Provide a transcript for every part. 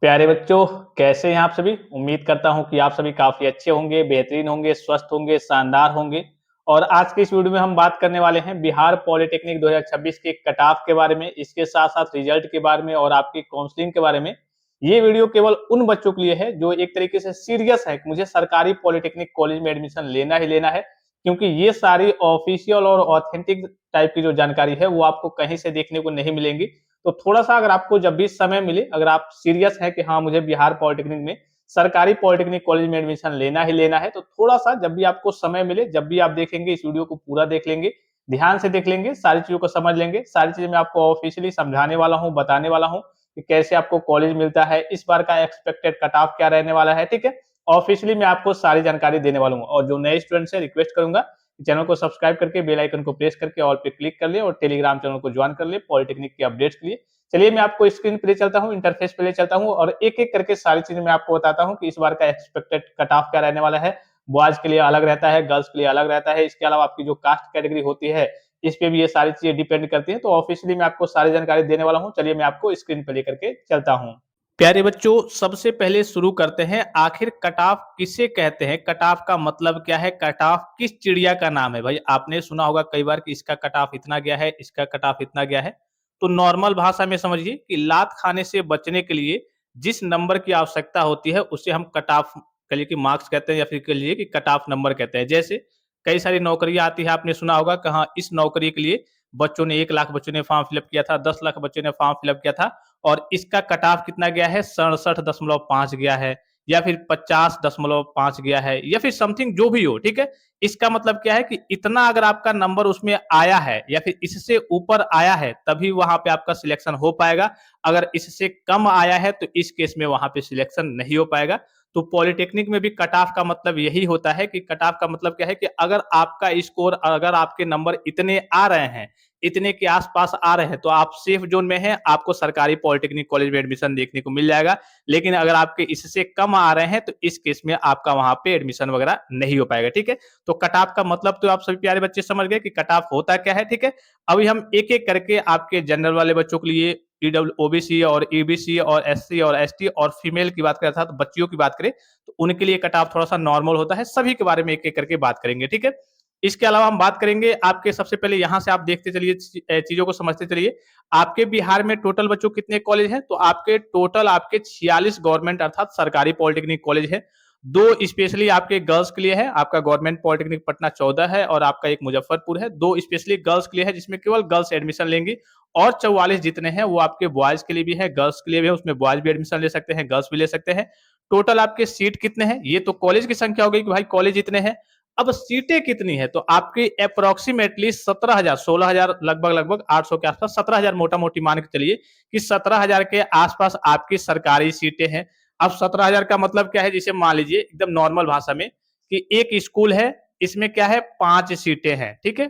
प्यारे बच्चों, कैसे हैं आप सभी। उम्मीद करता हूं कि आप सभी काफी अच्छे होंगे, बेहतरीन होंगे, स्वस्थ होंगे, शानदार होंगे। और आज की इस वीडियो में हम बात करने वाले हैं बिहार पॉलिटेक्निक 2026 के कट ऑफ के बारे में, इसके साथ साथ रिजल्ट के बारे में और आपकी काउंसलिंग के बारे में। ये वीडियो केवल उन बच्चों के लिए है जो एक तरीके से सीरियस है कि मुझे सरकारी पॉलिटेक्निक कॉलेज में एडमिशन लेना ही लेना है, क्योंकि ये सारी ऑफिशियल और ऑथेंटिक टाइप की जो जानकारी है वो आपको कहीं से देखने को नहीं मिलेंगी। तो थोड़ा-सा अगर आपको जब भी समय मिले, अगर आप सीरियस हैं कि हाँ, मुझे बिहार पॉलिटेक्निक में, सरकारी पॉलिटेक्निक कॉलेज में एडमिशन लेना ही लेना है, तो थोड़ा-सा जब भी आपको समय मिले, जब भी आप देखेंगे, इस वीडियो को पूरा देख लेंगे, ध्यान से देख लेंगे, सारी चीज़ों को समझ लेंगे। सारी चीज़ें मैं आपको ऑफिशियली समझाने वाला हूँ, बताने वाला हूँ कि कैसे आपको कॉलेज मिलता है, इस बार का एक्सपेक्टेड कट ऑफ क्या रहने वाला है, ठीक है? ऑफिशियली मैं आपको सारी जानकारी देने वाला हूँ। और जो नए स्टूडेंट्स हैं, रिक्वेस्ट करूँगा चैनल को सब्सक्राइब करके बेल आइकन को प्रेस करके ऑल पे क्लिक कर ले और टेलीग्राम चैनल को ज्वाइन कर ले पॉलिटेक्निक के अपडेट्स के लिए। चलिए मैं आपको स्क्रीन पे ले चलता हूँ, इंटरफेस पे ले चलता हूँ और एक-एक करके सारी चीज़ें मैं आपको बताता हूँ कि इस बार का एक्सपेक्टेड कट ऑफ क्या रहने वाला है। बॉयज़ के लिए अलग रहता है, गर्ल्स के लिए अलग रहता है। इसके अलावा आपकी जो कास्ट कैटेगरी होती है, इस पे भी ये सारी चीज़ें डिपेंड करती हैं। तो ऑफिशियली मैं आपको सारी जानकारी देने वाला हूँ। चलिए मैं आपको स्क्रीन पे लेकर के चलता हूँ। प्यारे बच्चों, सबसे पहले शुरू करते हैं, आखिर कट ऑफ किसे कहते हैं, कट ऑफ का मतलब क्या है, कट ऑफ किस चिड़िया का नाम है। भाई आपने सुना होगा कई बार कि इसका कट ऑफ इतना गया है, इसका कट ऑफ इतना गया है। तो नॉर्मल भाषा में समझिए कि लात खाने से बचने के लिए जिस नंबर की आवश्यकता होती है उसे हम कट ऑफ कहिए कि मार्क्स कहते हैं या फिर कहिए कि कट ऑफ नंबर कहते हैं। जैसे कई सारी नौकरियां आती है, आपने सुना होगा कि हाँ, इस नौकरी के लिए बच्चों ने 1 लाख बच्चों ने फॉर्म फिलअप किया था, 10 लाख बच्चों ने फॉर्म फिलअप किया था और इसका कट ऑफ कितना गया है, 67.5 गया है या फिर 50.5 गया है या फिर समथिंग जो भी हो, ठीक है। इसका मतलब क्या है कि इतना अगर आपका नंबर उसमें आया है या फिर इससे ऊपर आया है तभी वहां पे आपका सिलेक्शन हो पाएगा। अगर इससे कम आया है तो इस केस में वहां पे सिलेक्शन नहीं हो पाएगा। तो पॉलिटेक्निक में भी कट ऑफ का मतलब यही होता है कि कट ऑफ का मतलब क्या है कि अगर आपका स्कोर, अगर आपके नंबर इतने आ रहे हैं, इतने के आसपास आ रहे हैं, तो आप सेफ जोन में हैं, आपको सरकारी पॉलिटेक्निक कॉलेज में एडमिशन देखने को मिल जाएगा। लेकिन अगर आपके इससे कम आ रहे हैं तो इस केस में आपका वहां पे एडमिशन वगैरह नहीं हो पाएगा, ठीक है। तो कट ऑफ का मतलब तो आप सभी प्यारे बच्चे समझ गए कि कट ऑफ होता क्या है, ठीक है। अभी हम एक एक करके आपके जनरल वाले बच्चों के लिए, ईडब्ल्यू ओबीसी और ईबीसी और एससी और एसटी और फीमेल की बात करें, अर्थात बच्चियों की बात करें, तो उनके लिए कट ऑफ थोड़ा सा नॉर्मल होता है। सभी के बारे में एक एक करके बात करेंगे, ठीक है। इसके अलावा हम बात करेंगे आपके, सबसे पहले यहाँ से आप देखते चलिए, चीजों को समझते चलिए। आपके बिहार में टोटल बच्चों कितने कॉलेज हैं, तो आपके टोटल आपके 46 गवर्नमेंट अर्थात सरकारी पॉलिटेक्निक कॉलेज है। दो स्पेशली आपके गर्ल्स के लिए है, आपका गवर्नमेंट पॉलिटेक्निक पटना 14 है और आपका एक मुजफ्फरपुर है। दो स्पेशली गर्ल्स के लिए है जिसमें केवल गर्ल्स एडमिशन लेंगी और 44 जितने हैं वो आपके बॉयज के लिए भी है, गर्ल्स के लिए भी है, उसमें बॉयज भी एडमिशन ले सकते हैं, गर्ल्स भी ले सकते हैं। टोटल आपके सीट कितने हैं, ये तो कॉलेज की संख्या हो गई कि भाई कॉलेज इतने हैं। अब सीटें कितनी है, तो आपकी अप्रोक्सीमेटली 17,000, 16,000, लगभग लगभग 800 के आसपास, 17,000 मोटा मोटी मान के चलिए कि 17,000 के आसपास आपकी सरकारी सीटें हैं। अब 17,000 का मतलब क्या है, जिसे मान लीजिए एकदम नॉर्मल भाषा में कि एक स्कूल है, इसमें क्या है, 5 सीटें हैं, ठीक है।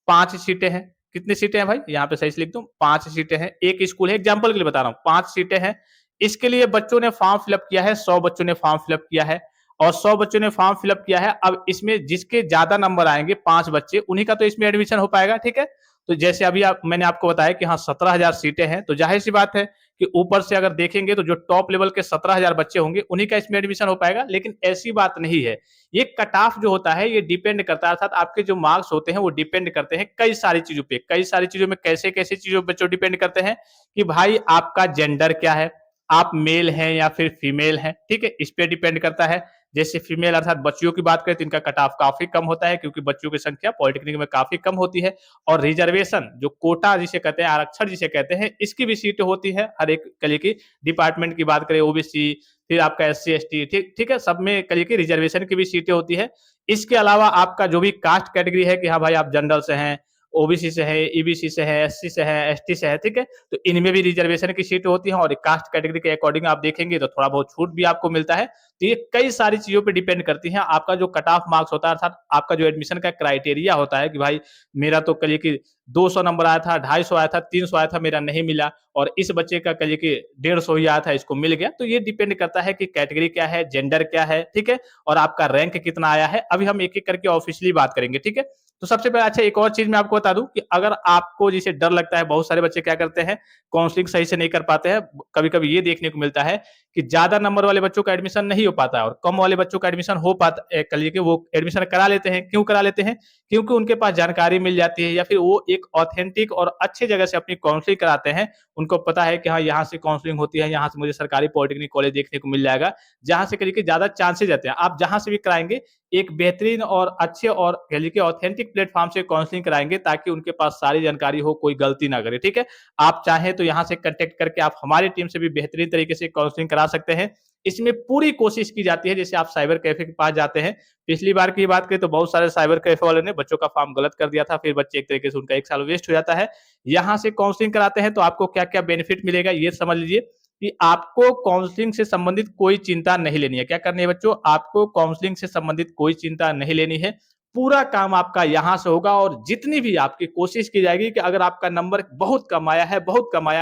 5 सीटें हैं, कितनी सीटें हैं भाई, यहाँ पे सही से लिख दूं, 5 सीटें हैं। एक स्कूल है, एग्जाम्पल के लिए बता रहा हूँ, 5 सीटें हैं। इसके लिए बच्चों ने फॉर्म फिलअप किया है, 100 बच्चों ने फॉर्म फिलअप किया है और 100 बच्चों ने फॉर्म फिलअप किया है। अब इसमें जिसके ज्यादा नंबर आएंगे, 5 बच्चे, उन्हीं का तो इसमें एडमिशन हो पाएगा, ठीक है। तो जैसे अभी मैंने आपको बताया कि हाँ 17,000 सीटें हैं, तो जाहिर सी बात है कि ऊपर से अगर देखेंगे तो जो टॉप लेवल के 17,000 बच्चे होंगे उन्हीं का इसमें एडमिशन हो पाएगा। लेकिन ऐसी बात नहीं है, ये कट ऑफ जो होता है ये डिपेंड करता है, अर्थात आपके जो मार्क्स होते हैं वो डिपेंड करते हैं कई सारी चीजों पे। कई सारी चीजों में कैसे कैसे चीजों बच्चों डिपेंड करते हैं कि भाई आपका जेंडर क्या है, आप मेल हैं या फिर फीमेल हैं, ठीक है, इस पे डिपेंड करता है। जैसे फीमेल अर्थात बच्चियों की बात करें तो इनका कट ऑफ काफी कम होता है क्योंकि बच्चों की संख्या पॉलिटेक्निक में काफी कम होती है। और रिजर्वेशन जो कोटा जिसे कहते हैं, आरक्षण जिसे कहते हैं, इसकी भी सीटें होती है हर एक कली की। डिपार्टमेंट की बात करें, ओबीसी, फिर आपका एससी एसटी, ठीक ठीक है, सब में कली की रिजर्वेशन की भी सीटें होती है। इसके अलावा आपका जो भी कास्ट कैटेगरी है कि हाँ भाई आप जनरल से हैं, ओबीसी से है, ईबीसी से है, एससी से है, एसटी से है, ठीक है, तो इनमें भी रिजर्वेशन की सीट होती है और कास्ट कैटेगरी के अकॉर्डिंग आप देखेंगे तो थोड़ा बहुत छूट भी आपको मिलता है। तो ये कई सारी चीजों पे डिपेंड करती है। आपका जो कट ऑफ मार्क्स होता है, अर्थात आपका जो एडमिशन का क्राइटेरिया होता है कि भाई मेरा तो कहिए कि 200 नंबर आया था, 250 आया था, 300 आया था, मेरा नहीं मिला और इस बच्चे का कहिए कि 150 ही आया था, इसको मिल गया। तो ये डिपेंड करता है कि कैटेगरी क्या है, जेंडर क्या है, ठीक है, और आपका रैंक कितना आया है। अभी हम एक एक करके ऑफिशियली बात करेंगे, ठीक है। तो सबसे पहले अच्छा एक और चीज़ मैं आपको बता दूँ कि अगर आपको जैसे डर लगता है, बहुत सारे बच्चे क्या करते हैं, काउंसलिंग सही से नहीं कर पाते हैं। कभी-कभी ये देखने को मिलता है कि ज़्यादा नंबर वाले बच्चों का एडमिशन नहीं हो पाता है और कम वाले बच्चों का एडमिशन हो पाता कह लीजिए कि वो एडमिशन करा लेते हैं। क्यों करा लेते हैं? क्योंकि उनके पास जानकारी मिल जाती है या फिर वो एक ऑथेंटिक और अच्छी जगह से अपनी काउंसलिंग कराते हैं। उनको पता है कि हाँ, यहाँ से काउंसलिंग होती है, यहाँ से मुझे सरकारी पॉलिटेक्निक कॉलेज देखने को मिल जाएगा, जहाँ से कह लीजिए कि ज़्यादा चांसेज़ रहते हैं। आप जहाँ से भी कराएँगे, एक बेहतरीन और अच्छे और कह लीजिए कि ऑथेंटिक प्लेटफ़ॉर्म से काउंसलिंग कराएँगे ताकि उनके पास सारी जानकारी हो, कोई गलती ना करे, ठीक है? आप चाहें तो यहाँ से कॉन्टैक्ट करके आप हमारी टीम से भी बेहतरीन तरीके से काउंसलिंग करा सकते हैं। इसमें पूरी कोशिश की जाती है, जैसे आप साइबर कैफ़े के पास जाते हैं, पिछली बार की बात करें तो बहुत सारे साइबर कैफ़े वालों ने बच्चों का फॉर्म गलत कर दिया था, फिर बच्चे एक तरीके से उनका 1 साल वेस्ट हो जाता है। यहाँ से काउंसलिंग कराते हैं तो आपको क्या-क्या बेनिफिट मिलेगा ये समझ लीजिए कि आपको काउंसलिंग से संबंधित कोई चिंता नहीं लेनी है। क्या करनी है बच्चों? आपको काउंसलिंग से संबंधित कोई चिंता नहीं लेनी है। पूरा काम आपका यहाँ से होगा और जितनी भी आपकी कोशिश की जाएगी कि अगर आपका नंबर बहुत कम आया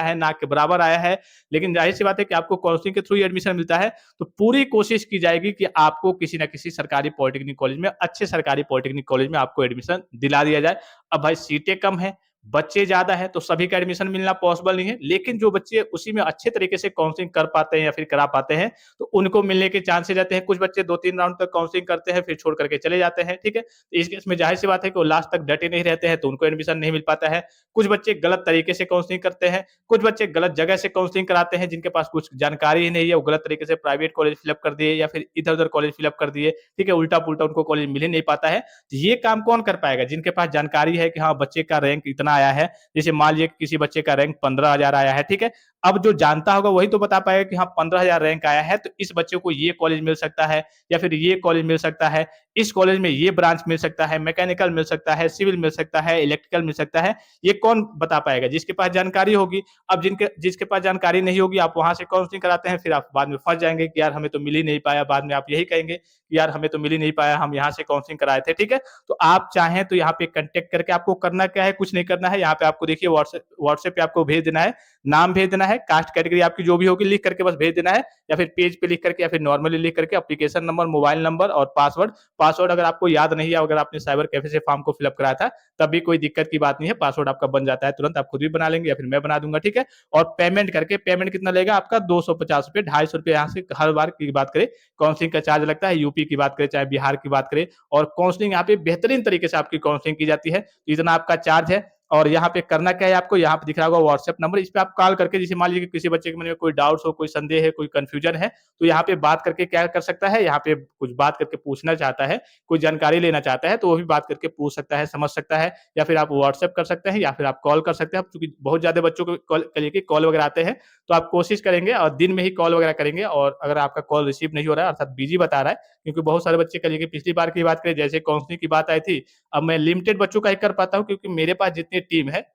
है, ना के बराबर आया है, लेकिन ज़ाहिर-सी बात है कि आपको काउंसलिंग के थ्रू ही एडमिशन मिलता है, तो पूरी कोशिश की जाएगी कि आपको किसी न किसी सरकारी पॉलिटेक्निक कॉलेज में, अच्छे सरकारी पॉलिटेक्निक कॉलेज में आपको एडमिशन दिला दिया जाए। अब भाई सीटें कम हैं, बच्चे ज़्यादा हैं, तो सभी का एडमिशन मिलना पॉसिबल नहीं है, लेकिन जो बच्चे उसी में अच्छे तरीके से काउंसलिंग कर पाते हैं या फिर करा पाते हैं, तो उनको मिलने के चांसेस रहते हैं। कुछ बच्चे 2-3 राउंड तक काउंसलिंग करते हैं, फिर छोड़ कर के चले जाते हैं, ठीक है? तो इस केस में ज़ाहिर-सी बात है कि वो लास्ट तक डटे नहीं रहते हैं, तो उनको एडमिशन नहीं मिल पाता है। कुछ बच्चे गलत तरीके से काउंसलिंग करते हैं, कुछ बच्चे गलत जगह से काउंसलिंग कराते हैं, जिनके पास कुछ जानकारी ही नहीं है, वो गलत तरीके से प्राइवेट कॉलेज फिल अप कर दिए या फिर इधर-उधर कॉलेज फिल अप कर दिए, ठीक है? उल्टा-पुल्टा उनको कॉलेज मिल ही नहीं पाता है। तो ये काम कौन कर पाएगा? जिनके पास जानकारी है कि हाँ, बच्चे का रैंक इतना आया है, जैसे मान लीजिए किसी बच्चे का रैंक 15,000 आया है, ठीक है? अब जो जानता होगा वही तो बता पाएगा कि हाँ, 15,000 रैंक आया है, तो इस बच्चे को ये कॉलेज मिल सकता है या फिर ये कॉलेज मिल सकता है, इस कॉलेज में ये ब्रांच मिल सकता है, मैकेनिकल मिल सकता है, सिविल मिल सकता है, इलेक्ट्रिकल मिल सकता है। ये कौन बता पाएगा? जिसके पास जानकारी होगी। अब जिसके पास जानकारी नहीं होगी, आप वहाँ से काउंसलिंग कराते हैं, फिर आप बाद में फँस जाएँगे कि यार हमें तो मिल ही नहीं पाया। बाद में आप यही कहेंगे कि यार हमें तो मिल ही नहीं पाया, हम यहाँ से काउंसलिंग कराए थे, ठीक है? तो आप चाहें तो यहाँ पे कॉन्टैक्ट करके आपको करना क्या है? कुछ नहीं करना है। यहाँ पे आपको देखिए व्हाट्सएप पे आपको भेज देना है, नाम भेज देना है, कास्ट कैटेगरी आपकी जो भी होगी लिख करके बस भेज देना है या फिर पेज पे लिख करके या फिर नॉर्मली लिख करके एप्लीकेशन नंबर, मोबाइल नंबर और पासवर्ड। पासवर्ड अगर आपको याद नहीं है, अगर आपने साइबर कैफे से फॉर्म को फिलअप कराया था, तब भी कोई दिक्कत की बात नहीं है, पासवर्ड आपका बन जाता है तुरंत, आप खुद भी बना लेंगे या फिर मैं बना दूँगा, ठीक है? और पेमेंट करके पेमेंट कितना लगेगा आपका ₹250 ₹250 यहाँ से हर बार की बात करें, काउंसलिंग का चार्ज लगता है, यूपी की बात करें, चाहे बिहार की बात करें और काउंसलिंग यहाँ पे बेहतरीन तरीके से आपकी काउंसलिंग की जाती है, तो इतना आपका चार्ज है। और यहाँ पे करना क्या है आपको, यहाँ पे दिख रहा होगा व्हाट्सएप नंबर, इस पे आप कॉल करके जैसे मान लीजिए कि किसी बच्चे के मन में कोई डाउट्स हो, कोई संदेह है, कोई कन्फ्यूजन है, तो यहाँ पे बात करके क्या कर सकता है, यहाँ पे कुछ बात करके पूछना चाहता है, कोई जानकारी लेना चाहता है, तो वो भी बात करके पूछ सकता है, समझ सकता है या फिर आप व्हाट्सएप कर सकते हैं या फिर आप कॉल कर सकते हैं। अब चूँकि बहुत ज़्यादा बच्चों को कॉल कहिए कि कॉल वगैरह आते हैं, तो आप कोशिश करेंगे और दिन में ही कॉल वगैरह करेंगे और अगर आपका कॉल रिसीव नहीं हो रहा है अर्थात बिज़ी बता रहा है, क्योंकि बहुत सारे बच्चे कहिए कि पिछली बार की बात करें जैसे काउंसलिंग की बात आई थी, अब मैं लिमिटेड बच्चों का ही कर पाता हूँ क्योंकि मेरे पास जितनी टीम है,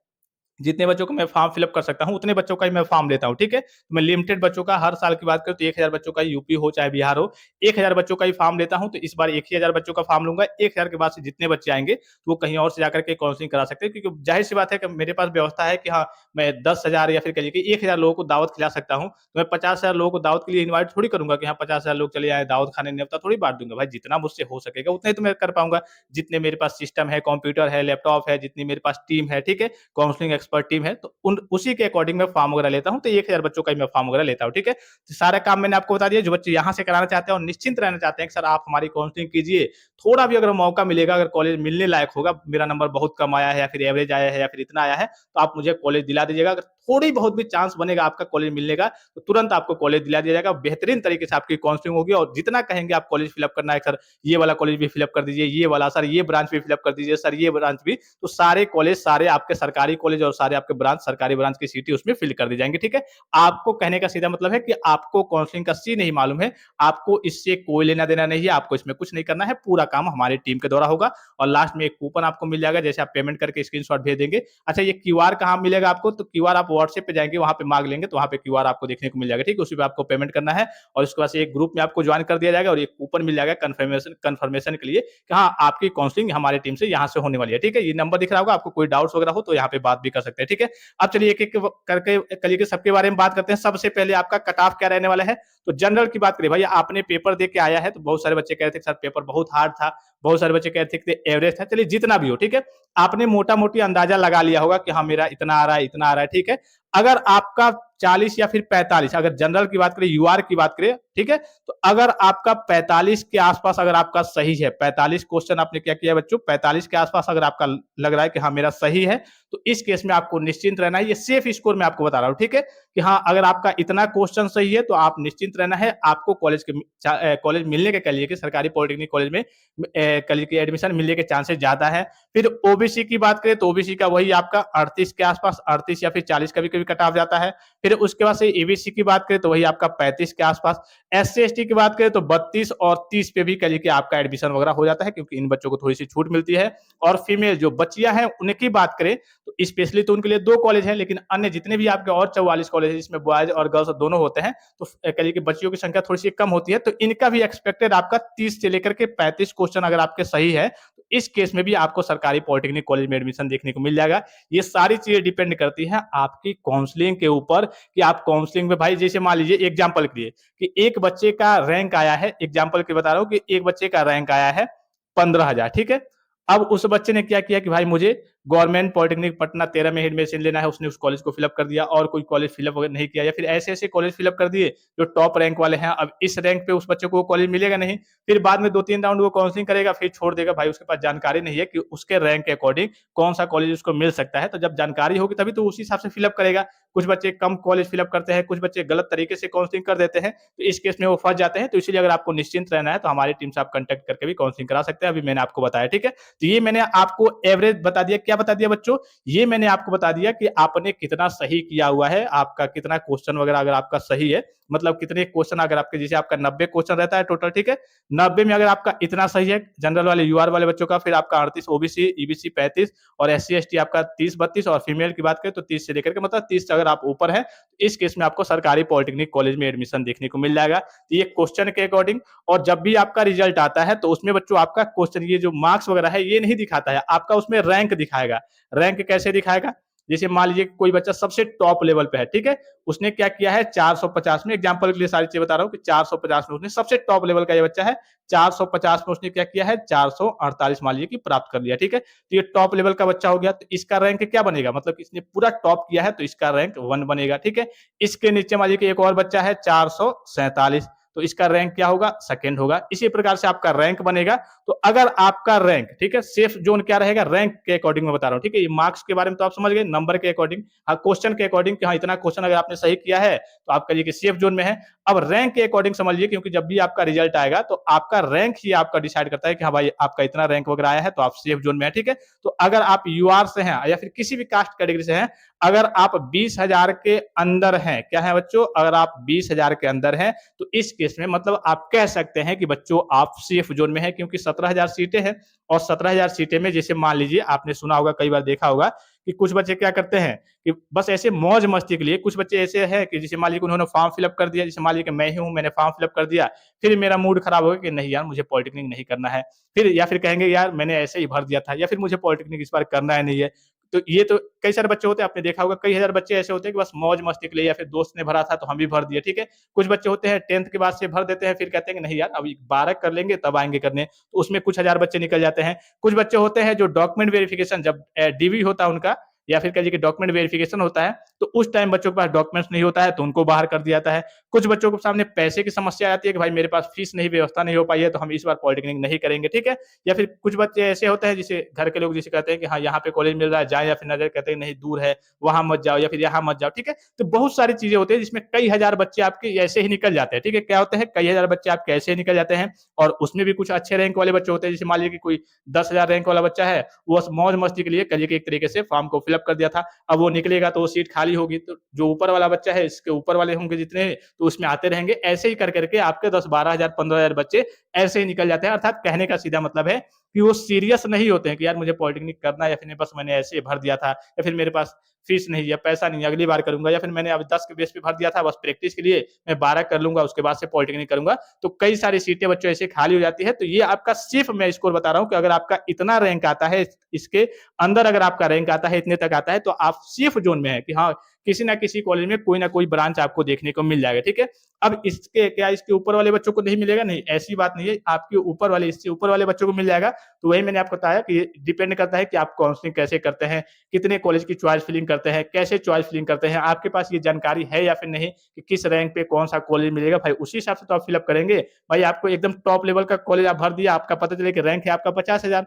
जितने बच्चों को मैं फॉर्म फिल अप कर सकता हूँ, उतने बच्चों का ही मैं फॉर्म लेता हूँ, ठीक है? तो मैं लिमिटेड बच्चों का हर साल की बात करूँ तो 1000 बच्चों का यूपी हो चाहे बिहार हो, 1000 बच्चों का ही फॉर्म लेता हूँ, तो इस बार 1 ही 1000 बच्चों का फॉर्म लूँगा। 1000 के बाद से जितने बच्चे आएँगे, तो वो कहीं और से जाकर के काउंसलिंग करा सकते हैं क्योंकि ज़ाहिर-सी बात है कि मेरे पास व्यवस्था है कि हाँ, मैं 10,000 या फिर कहिए कि 1000 लोगों को दावत खिला सकता हूँ। तो मैं 50,000 लोगों को दावत के लिए इनवाइट थोड़ी करूँगा कि हाँ, 50,000 लोग चले आएँ, दावत खाने न्योता थोड़ी बाँट दूँगा। भाई जितना मुझसे हो सकेगा उतना ही तो मैं कर पाऊँगा। जितने मेरे पास सिस्टम है, कंप्यूटर है, लैपटॉप है, जितनी मेरे पास टीम है, ठीक है? काउंसलिंग एक्सपर्ट टीम है, तो उन उसी के अकॉर्डिंग मैं फॉर्म वगैरह लेता हूँ, तो 1000 बच्चों का ही मैं फॉर्म वगैरह लेता हूँ, ठीक है? तो सारा काम मैंने आपको बता दिया, जो बच्चे यहाँ से कराना चाहते हैं और निश्चिंत रहना चाहते हैं कि सर आप हमारी काउंसलिंग कीजिए, थोड़ा भी अगर मौका मिलेगा, अगर कॉलेज मिलने लायक होगा, मेरा नंबर बहुत कम आया है या फिर एवरेज आया है या फिर इतना आया है, तो आप मुझे कॉलेज दिला दीजिएगा। अगर थोड़ी बहुत भी चांस बनेगा आपका कॉलेज मिलने का, तो तुरंत आपको कॉलेज दिला दिया जाएगा। बेहतरीन तरीके से आपकी काउंसलिंग होगी और जितना कहेंगे आप कॉलेज फिल अप करना है, सर ये वाला कॉलेज भी फिल अप कर दीजिए, ये वाला सर ये ब्रांच भी फिल अप कर दीजिए, सर ये ब्रांच भी, तो सारे कॉलेज, सारे आपके सरकारी कॉलेज और सारे आपके ब्रांच, सरकारी ब्रांच की सीटें उसमें फिल कर दी जाएँगी, ठीक है? आपको कहने का सीधा मतलब है कि आपको काउंसलिंग का सी नहीं मालूम है, आपको इससे कोई लेना-देना नहीं है, आपको इसमें कुछ नहीं करना है, पूरा काम हमारी टीम के द्वारा होगा और लास्ट में एक कूपन आपको मिल जाएगा, जैसे आप पेमेंट करके स्क्रीनशॉट भेज देंगे। अच्छा, ये क्यूआर कहाँ मिलेगा आपको? तो क्यूआर आप व्हाट्सएप पे जाएंगे, वहां पे मांग लेंगे, तो वहां पे क्यूआर आपको देखने को मिल जाएगा, ठीक है। उसी पे आपको पेमेंट करना है और उसके बाद से एक ग्रुप में आपको ज्वाइन कर दिया जाएगा और एक कूपन मिल जाएगा कन्फर्मेशन के लिए कि हाँ, आपकी काउंसलिंग हमारी टीम से यहाँ से होने वाली है, ठीक है। ये नंबर दिख रहा होगा, आपको कोई डाउट्स वगैरह हो तो यहाँ पे बात भी कर सकते हैं, ठीक है। अब चलिए एक एक करके कलिए सबके बारे में बात करते हैं। सबसे पहले आपका कट ऑफ क्या रहने वाला है। तो जनरल की बात करें, भाई आपने पेपर दे के आया है, तो बहुत सारे बच्चे कह रहे थे सर पेपर बहुत हार्ड था, बहुत सारे बच्चे कह रहे थे एवरेज था। चलिए जितना भी हो, ठीक है, आपने मोटा मोटी अंदाजा लगा लिया होगा कि हाँ मेरा इतना आ रहा है, इतना आ रहा है, ठीक है। अगर आपका 40 या फिर 45, अगर जनरल की बात करें, यूआर की बात करें, ठीक है, तो अगर आपका 45 के आसपास अगर आपका सही है, 45 क्वेश्चन आपने क्या किया बच्चों, 45 के आसपास अगर आपका लग रहा है कि हाँ मेरा सही है, तो इस केस में आपको निश्चिंत रहना है। ये सेफ स्कोर मैं आपको बता रहा हूं, ठीक है, कि हाँ अगर आपका इतना क्वेश्चन सही है तो आप निश्चिंत रहना है, आपको कॉलेज मिलने के कलिए कि सरकारी पॉलिटेक्निक कॉलेज में कलिए की एडमिशन मिलने के चांसेस ज्यादा है। फिर ओबीसी की बात करें तो ओबीसी का वही आपका 38 के आसपास, 38 या फिर 40 कभी कभी कट ऑफ जाता है। फिर उसके बाद से एबीसी की बात करें तो वही आपका 35 के आसपास। एससी एसटी की बात करें तो 32 और 30 पे भी कलिए कि आपका एडमिशन वगैरह हो जाता है, क्योंकि इन बच्चों को थोड़ी सी छूट मिलती है। और फीमेल जो बच्चियां हैं उनकी बात करें तो स्पेशली तो उनके लिए 2 कॉलेज हैं, लेकिन अन्य जितने भी आपके और 44 कॉलेज हैं जिसमें बॉयज और गर्ल्स दोनों होते हैं, तो कहिए कि बच्चियों की संख्या थोड़ी सी कम होती है, तो इनका भी एक्सपेक्टेड आपका 30 से लेकर के 35 क्वेश्चन अगर आपके सही है, तो इस केस में भी आपको सरकारी पॉलिटेक्निक कॉलेज में एडमिशन देखने को मिल जाएगा। ये सारी चीजें डिपेंड करती है आपकी काउंसलिंग के ऊपर कि आप काउंसलिंग में, भाई जैसे मान लीजिए एग्जाम्पल के लिए कि एक बच्चे का रैंक आया है, एग्जाम्पल के बता रहा हूँ कि एक बच्चे का रैंक आया है 15,000, ठीक है। अब उस बच्चे ने क्या किया कि भाई मुझे गवर्नमेंट पॉलिटेक्निक पटना 13 में एडमिशन लेना है, उसने उस कॉलेज को फिलअप कर दिया और कोई कॉलेज फिलअप वगैरह नहीं किया, या फिर ऐसे ऐसे कॉलेज फिलअप कर दिए जो टॉप रैंक वाले हैं। अब इस रैंक पे उस बच्चे को वो कॉलेज मिलेगा नहीं, फिर बाद में 2-3 राउंड वो काउंसलिंग करेगा, फिर छोड़ देगा। भाई उसके पास जानकारी नहीं है कि उसके रैंक के अकॉर्डिंग कौन सा कॉलेज उसको मिल सकता है। तो जब जानकारी होगी तभी तो उसी हिसाब से फिलअप करेगा। कुछ बच्चे कम कॉलेज फिलअप करते हैं, कुछ बच्चे गलत तरीके से काउंसलिंग कर देते हैं, तो इस केस में वो फंस जाते हैं। तो इसलिए अगर आपको निश्चिंत रहना है तो हमारी टीम से आप कांटेक्ट करके भी काउंसलिंग करा सकते हैं। अभी मैंने आपको बताया, ठीक है। तो ये मैंने आपको एवरेज बता दिया। क्या बता दिया बच्चों, ये मैंने आपको बता दिया कि आपने कितना सही किया हुआ है, आपका कितना क्वेश्चन वगैरह अगर आपका सही है, मतलब कितने क्वेश्चन अगर आपके, जैसे आपका 90 क्वेश्चन रहता है टोटल, ठीक है, 90 में अगर आपका इतना सही है जनरल वाले यूआर वाले बच्चों का, फिर आपका 38 ओबीसी ईबीसी 35 और एससी एसटी आपका 30-32 और फीमेल की बात करें तो 30 से लेकर के मतलब 30 अगर आप ऊपर है, तो इस केस में आपको सरकारी पॉलिटेक्निक कॉलेज में एडमिशन देखने को मिल जाएगा। तो ये क्वेश्चन के अकॉर्डिंग, और जब भी आपका रिजल्ट आता है तो उसमें बच्चों आपका क्वेश्चन ये जो मार्क्स वगैरह है ये नहीं दिखाता है, आपका उसमें रैंक दिखाएगा। रैंक कैसे दिखाएगा, जैसे मान लीजिए कोई बच्चा सबसे टॉप लेवल पे है, ठीक है, उसने क्या किया है 450 में, एग्जांपल के लिए सारी चीजें बता रहा हूं कि 450 में उसने सबसे टॉप लेवल का ये बच्चा है, 450 में उसने क्या किया है 448 मान लीजिए कि प्राप्त कर लिया, ठीक है। तो ये टॉप लेवल का बच्चा हो गया, तो इसका रैंक क्या बनेगा, मतलब इसने पूरा टॉप किया है तो इसका रैंक 1 बनेगा, ठीक है। इसके नीचे मान लीजिए कि एक और बच्चा है 447, तो इसका रैंक क्या होगा, सेकंड होगा। इसी प्रकार से आपका रैंक बनेगा। तो अगर आपका रैंक, ठीक है, सेफ जोन क्या रहेगा, रैंक के अकॉर्डिंग मैं बता रहा हूं, ठीक है। ये मार्क्स के बारे में तो आप समझ गए, नंबर के अकॉर्डिंग, हाँ क्वेश्चन के अकॉर्डिंग कि हाँ इतना क्वेश्चन अगर आपने सही किया है तो आप कहिए कि सेफ जोन में है। अब रैंक के अकॉर्डिंग समझिए, क्योंकि जब भी आपका रिजल्ट आएगा तो आपका रैंक ही आपका डिसाइड करता है कि हाँ भाई आपका इतना रैंक वगैरह आया है तो आप सेफ जोन में है, ठीक है। तो अगर आप यूआर से हैं या फिर किसी भी कास्ट कैटेगरी से हैं, अगर आप 20,000 के अंदर हैं, क्या है बच्चों, अगर आप 20,000 के अंदर हैं, तो इस केस में मतलब आप कह सकते हैं कि बच्चों आप सेफ जोन में है, क्योंकि 17,000 सीटें हैं और 17,000 सीटें में जैसे मान लीजिए आपने सुना होगा, कई बार देखा होगा कि कुछ बच्चे क्या करते हैं कि बस ऐसे मौज मस्ती के लिए, कुछ बच्चे ऐसे हैं कि जैसे मान लीजिए उन्होंने फॉर्म फिलअप कर दिया, जैसे मान लीजिए कि मैं ही हूं, मैंने फॉर्म फिलअप कर दिया, फिर मेरा मूड खराब हो गया कि नहीं यार मुझे पॉलिटेक्निक नहीं करना है, फिर या फिर कहेंगे यार मैंने ऐसे ही भर दिया था, या फिर मुझे पॉलिटेक्निक इस बार करना है नहीं है। तो ये तो कई सारे बच्चे होते हैं, आपने देखा होगा कई हजार बच्चे ऐसे होते हैं कि बस मौज मस्ती के लिए, या फिर दोस्त ने भरा था तो हम भी भर दिए, ठीक है। कुछ बच्चे होते हैं 10th के बाद से भर देते हैं, फिर कहते हैं कि नहीं यार अभी 12 कर लेंगे तब आएंगे करने, तो उसमें कुछ हजार बच्चे निकल जाते हैं। कुछ बच्चे होते हैं जो डॉक्यूमेंट वेरिफिकेशन जब डीवी होता है उनका, या फिर कहिए कि डॉक्यूमेंट वेरिफिकेशन होता है, तो उस टाइम बच्चों के पास डॉक्यूमेंट्स नहीं होता है तो उनको बाहर कर दिया जाता है। कुछ बच्चों के सामने पैसे की समस्या आती है कि भाई मेरे पास फीस नहीं, व्यवस्था नहीं हो पाई है तो हम इस बार पॉलिटेक्निक नहीं करेंगे, ठीक है। या फिर कुछ बच्चे ऐसे होते हैं जिसे घर के लोग जिसे कहते हैं कि हाँ यहाँ पे कॉलेज मिल रहा है जाए, या फिर नजर कहते हैं नहीं दूर है वहां मत जाओ, या फिर यहाँ मत जाओ, ठीक है। तो बहुत सारी चीजें होती है जिसमें कई हजार बच्चे आपके ऐसे ही निकल जाते हैं, ठीक है। क्या होते हैं, कई हजार बच्चे आपके ऐसे ही निकल जाते हैं, और उसमें भी कुछ अच्छे रैंक वाले बच्चे होते हैं, जैसे मान लीजिए कि कोई 10,000 रैंक वाला बच्चा है, वो मौज मस्ती के लिए कहिए कि एक तरीके से फॉर्म को फिलअप कर दिया था, अब वो निकलेगा तो वो सीट खाली होगी, तो जो ऊपर वाला बच्चा है इसके ऊपर वाले होंगे जितने, तो उसमें आते रहेंगे, ऐसे ही कर करके आपके 10-12,000 15,000 बच्चे ऐसे ही निकल जाते हैं। अर्थात कहने का सीधा मतलब है कि वो सीरियस नहीं होते हैं कि यार मुझे पॉलिटेक्निक करना है, या फिर बस मैंने ऐसे भर दिया था, या फिर मेरे पास फीस नहीं है, पैसा नहीं है, अगली बार करूँगा, या फिर मैंने अभी 10 के बेस पे भर दिया था बस प्रैक्टिस के लिए, मैं 12 कर लूँगा, उसके बाद से पॉलिटेक्निक करूँगा। तो कई सारी सीटें बच्चों ऐसे खाली हो जाती है। तो ये आपका सिर्फ़ मैं स्कोर बता रहा हूँ कि अगर आपका इतना रैंक आता है, इसके अंदर अगर आपका रैंक आता है, इतने तक आता है, तो आप सेफ ज़ोन में हैं कि हाँ, किसी न किसी कॉलेज में कोई न कोई ब्रांच आपको देखने को मिल जाएगा, ठीक है? अब इसके क्या इसके ऊपर वाले बच्चों को नहीं मिलेगा? नहीं, ऐसी बात नहीं है। आपके ऊपर वाले, इससे ऊपर वाले बच्चों को मिल जाएगा। तो वही मैंने आपको बताया कि डिपेंड करता है कि आप काउंसलिंग कैसे करते हैं, कितने कॉलेज की चॉइस फिलिंग करते हैं, कैसे चॉइस फिलिंग करते हैं, आपके पास ये जानकारी है या फिर नहीं कि किस रैंक पे कौन-सा कॉलेज मिलेगा, भाई उसी हिसाब से तो आप फिल अप करेंगे। भाई आपको एकदम टॉप लेवल का कॉलेज आप भर दिया, आपका पता चले कि रैंक है आपका 50,000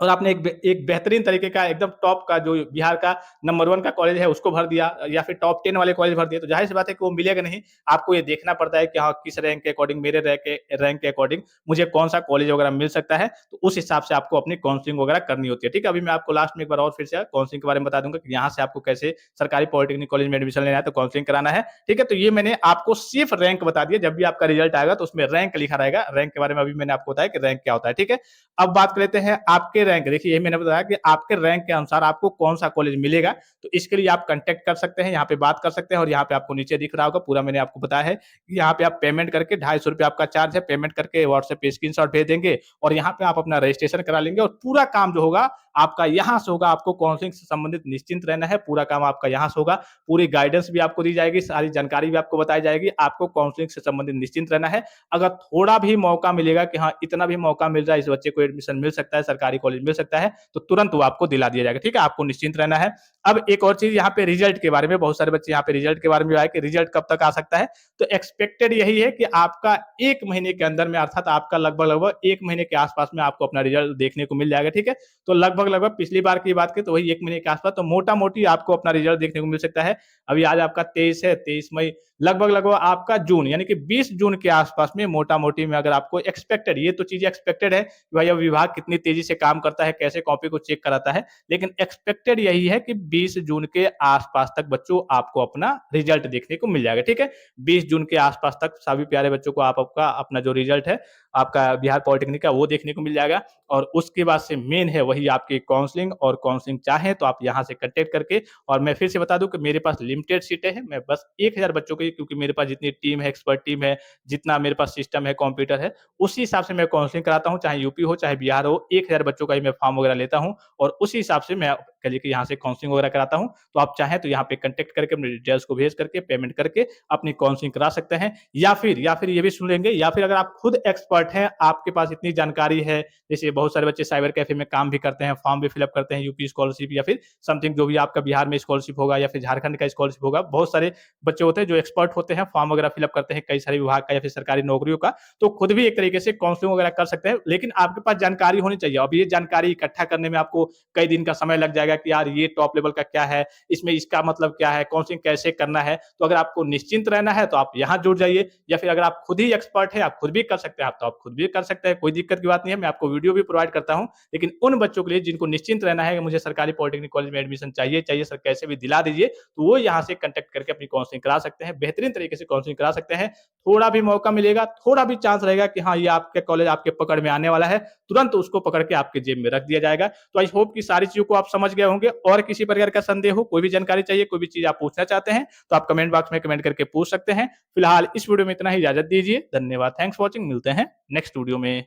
और आपने एक बेहतरीन तरीके का एकदम टॉप का जो बिहार का नंबर 1 का कॉलेज है उसको भर दिया या फिर टॉप 10 वाले कॉलेज भर दिए, तो ज़ाहिर-सी बात है कि वो मिलेगा नहीं। आपको ये देखना पड़ता है कि हाँ, किस रैंक के अकॉर्डिंग मेरे रैंक के अकॉर्डिंग मुझे कौन-सा कॉलेज वगैरह मिल सकता है, तो उस हिसाब से आपको अपनी काउंसलिंग वगैरह करनी होती है, ठीक है? अभी मैं आपको लास्ट में एक बार और फिर से काउंसलिंग के बारे में बता दूँगा कि यहाँ से आपको कैसे सरकारी पॉलिटेक्निक कॉलेज में एडमिशन लेना है, तो काउंसलिंग कराना है, ठीक है? तो ये मैंने आपको सिर्फ रैंक बता दिया, जब भी आपका रिजल्ट आएगा तो उसमें रैंक लिखा रहेगा। रैंक के बारे में अभी मैंने आपको बताया कि रैंक क्या होता है, ठीक है? अब बात कर लेते हैं आपके रैंक। देखिए, यही मैंने बताया कि आपके रैंक के अनुसार आपको कौन-सा कॉलेज मिलेगा, तो इसके लिए आप कॉन्टैक्ट कर सकते हैं, यहाँ पे बात कर सकते हैं और यहाँ पे आपको नीचे दिख रहा होगा, पूरा मैंने आपको बताया है। यहाँ पे आप पेमेंट करके ₹250 आपका चार्ज है, पेमेंट करके व्हाट्सएप पे स्क्रीनशॉट भेज देंगे और यहाँ पे आप अपना रजिस्ट्रेशन करा लेंगे और पूरा काम जो होगा आपका यहाँ से होगा। आपको काउंसलिंग से संबंधित निश्चिंत रहना है, पूरा काम आपका यहाँ से होगा, पूरी गाइडेंस भी आपको दी जाएगी, सारी जानकारी भी आपको बताई जाएगी। आपको काउंसलिंग से संबंधित निश्चिंत रहना है। अगर थोड़ा भी मौका मिलेगा कि हाँ, इतना भी मौका मिल रहा है, इस बच्चे को एडमिशन मिल सकता है, सरकारी कॉलेज मिल सकता है, तो तुरंत वो आपको दिला दिया जाएगा, ठीक है? आपको निश्चिंत रहना है। अब एक और चीज़ यहाँ पे रिजल्ट के बारे में, बहुत सारे बच्चे यहाँ पे रिजल्ट के बारे में आए कि रिजल्ट कब तक आ सकता है, तो एक्सपेक्टेड यही है कि आपका 1 महीने के अंदर में, अर्थात आपका लगभग-लगभग 1 महीने के आस-पास में आपको अपना रिजल्ट देखने को मिल जाएगा, ठीक है? तो लगभग-लगभग पिछली बार की बात करें तो वही 1 महीने के आस-पास, तो मोटा-मोटी आपको अपना रिजल्ट देखने को मिल सकता है। अभी आज आपका 23 है, 23 मई, लगभग-लगभग आपका जून यानी कि 20 जून के आस-पास में मोटा-मोटी में अगर आपको एक्सपेक्टेड, ये तो चीज़ें एक्सपेक्टेड है कि भाई अब विभाग कितनी तेज़ी से काम करता है, कैसे कॉपी को चेक कराता है, लेकिन एक्सपेक्टेड यही है कि 20 जून के आस-पास तक बच्चों आपको अपना रिजल्ट देखने को मिल जाएगा, ठीक है? 20 जून के आस-पास तक सभी प्यारे बच्चों को आप आपका अपना जो रिजल्ट है, आपका बिहार पॉलिटेक्निक का वो देखने को मिल जाएगा और उसके बाद से मेन है वही आपकी काउंसलिंग। और काउंसलिंग चाहें तो आप यहाँ से कॉन्टैक्ट करके, और मैं फिर से बता दूँ कि मेरे पास लिमिटेड सीटें हैं, मैं बस 1000 बच्चों के, क्योंकि मेरे पास जितनी टीम है, एक्सपर्ट टीम है, जितना मेरे पास सिस्टम है, कंप्यूटर है, उसी हिसाब से मैं काउंसलिंग कराता हूँ, चाहे यूपी हो, चाहे बिहार हो, 1000 बच्चों का ही मैं फॉर्म वगैरह लेता हूँ और उसी हिसाब से मैं कह लीजिए कि यहाँ से काउंसलिंग वगैरह कराता हूँ। तो आप चाहें तो यहाँ पे कॉन्टैक्ट करके अपनी डिटेल्स को भेज करके, पेमेंट करके अपनी काउंसलिंग करा सकते हैं, या फिर ये भी सुन लेंगे, या फिर अगर आप खुद एक्सपर्ट हैं, आपके पास इतनी जानकारी है, जैसे बहुत सारे बच्चे साइबर कैफे में काम भी करते हैं, फॉर्म भी फिलअप करते हैं, यूपी स्कॉलरशिप या फिर समथिंग जो भी आपका बिहार में स्कॉलरशिप होगा या फिर झारखंड का स्कॉलरशिप होगा, बहुत सारे बच्चे होते हैं जो एक्सपर्ट होते हैं, फॉर्म वगैरह फिलअप करते हैं कई सारे विभाग का या फिर सरकारी नौकरियों का, तो खुद भी एक तरीके से काउंसलिंग वगैरह कर सकते हैं, लेकिन आपके पास जानकारी होनी चाहिए। अब ये जानकारी इकट्ठा करने में आपको कई दिन का समय लग जाएगा कि यार ये टॉप लेवल का क्या है, इसमें इसका मतलब क्या है, काउंसलिंग कैसे करना है। तो अगर आपको निश्चिंत रहना है तो आप यहाँ जुड़ जाइए, या फिर अगर आप खुद ही एक्सपर्ट हैं, आप खुद भी कर सकते हैं, आप तो आप खुद भी कर सकते हैं, कोई दिक्कत की बात नहीं है। मैं आपको वीडियो भी प्रोवाइड करता हूँ, लेकिन उन बच्चों के लिए जिनको निश्चिंत रहना है कि मुझे सरकारी पॉलिटेक्निक कॉलेज में एडमिशन चाहिए चाहिए सर, कैसे भी दिला दीजिए, तो वो यहाँ से कॉन्टैक्ट करके अपनी काउंसलिंग करा सकते हैं, बेहतरीन तरीके से काउंसलिंग करा सकते हैं। थोड़ा भी मौका मिलेगा, थोड़ा भी चांस रहेगा कि हाँ, ये आपके कॉलेज आपके पकड़ में आने वाला है, तुरंत उसको पकड़ के आपके जेब में रख दिया जाएगा। तो आई होप कि सारी चीज़ों को आप समझ गए होंगे, और किसी प्रकार का संदेह हो, कोई भी जानकारी चाहिए, कोई भी चीज़ आप पूछना चाहते हैं, तो आप कमेंट बॉक्स में कमेंट करके पूछ सकते हैं। फिलहाल इस वीडियो में इतना ही, इजाज़त दीजिए। धन्यवाद, थैंक्स फॉर वॉचिंग, मिलते हैं नेक्स्ट वीडियो में।